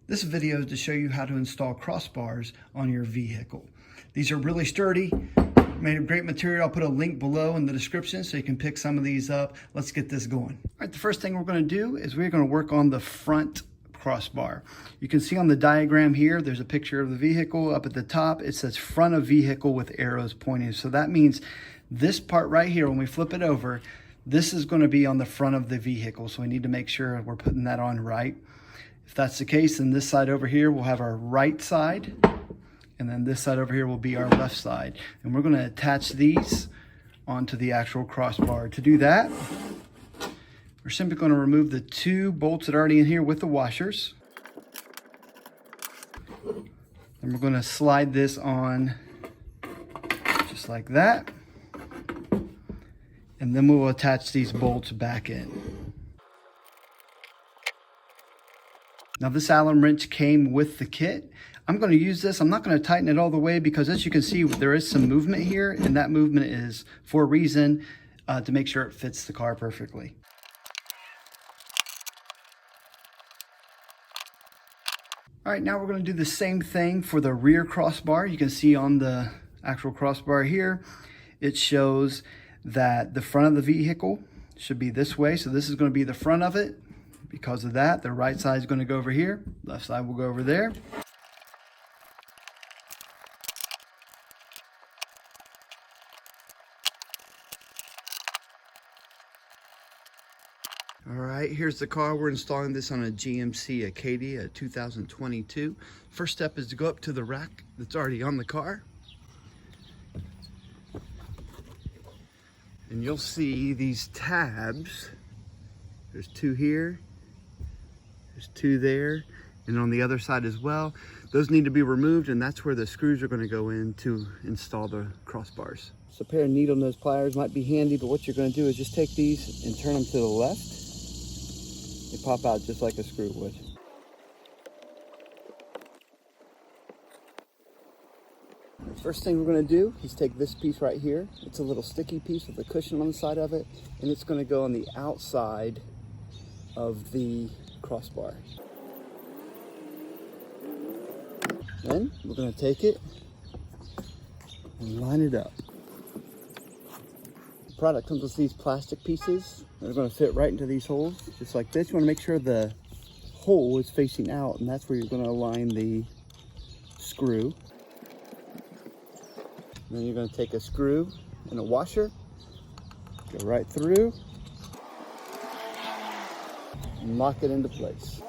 This video is to show you how to install crossbars on your vehicle. These are really sturdy, made of great material. I'll put a link below in the description so you can pick some of these up. Let's get this going. All right, the first thing we're going to do is we're going to work on the front crossbar. You can see on the diagram here, there's a picture of the vehicle. Up at the top, it says front of vehicle with arrows pointing. So that means this part right here, when we flip it over, this is going to be on the front of the vehicle. So we need to make sure we're putting that on right. If that's the case, then this side over here will have our right side, and then this side over here will be our left side. And we're going to attach these onto the actual crossbar. To do that, we're simply going to remove the two bolts that are already in here with the washers. And we're going to slide this on just like that. And then we'll attach these bolts back in. Now this Allen wrench came with the kit. I'm going to use this. I'm not going to tighten it all the way because, as you can see, there is some movement here, and that movement is for a reason, to make sure it fits the car perfectly. All right, now we're going to do the same thing for the rear crossbar. You can see on the actual crossbar here, it shows that the front of the vehicle should be this way. So this is going to be the front of it. Because of that, the right side is going to go over here, left side will go over there. All right, here's the car. We're installing this on a GMC Acadia 2022. First step is to go up to the rack that's already on the car. And you'll see these tabs. There's two here. There's two there, and on the other side as well. Those need to be removed, and that's where the screws are going to go in to install the crossbars. So a pair of needle nose pliers might be handy, but what you're going to do is just take these and turn them to the left. They pop out just like a screw would. First thing we're going to do is take this piece right here. It's a little sticky piece with a cushion on the side of it, and it's going to go on the outside of the crossbar. Then we're going to take it and line it up. The product comes with these plastic pieces. They're going to fit right into these holes, just like this. You want to make sure the hole is facing out, and that's where you're going to align the screw. And then you're going to take a screw and a washer, go right through, and lock it into place.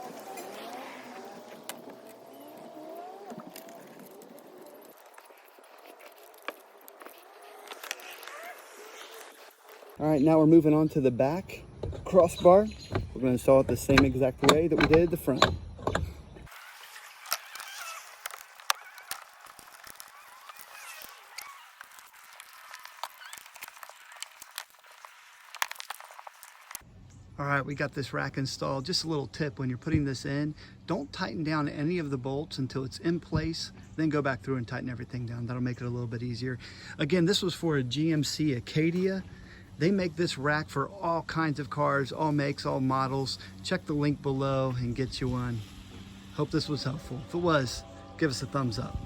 All right, now we're moving on to the back crossbar. We're going to install it the same exact way that we did the front. All right, we got this rack installed. Just a little tip, when you're putting this in, don't tighten down any of the bolts until it's in place, then go back through and tighten everything down. That'll make it a little bit easier. Again, this was for a GMC Acadia. They make this rack for all kinds of cars, all makes, all models. Check the link below and get you one. Hope this was helpful. If it was, give us a thumbs up.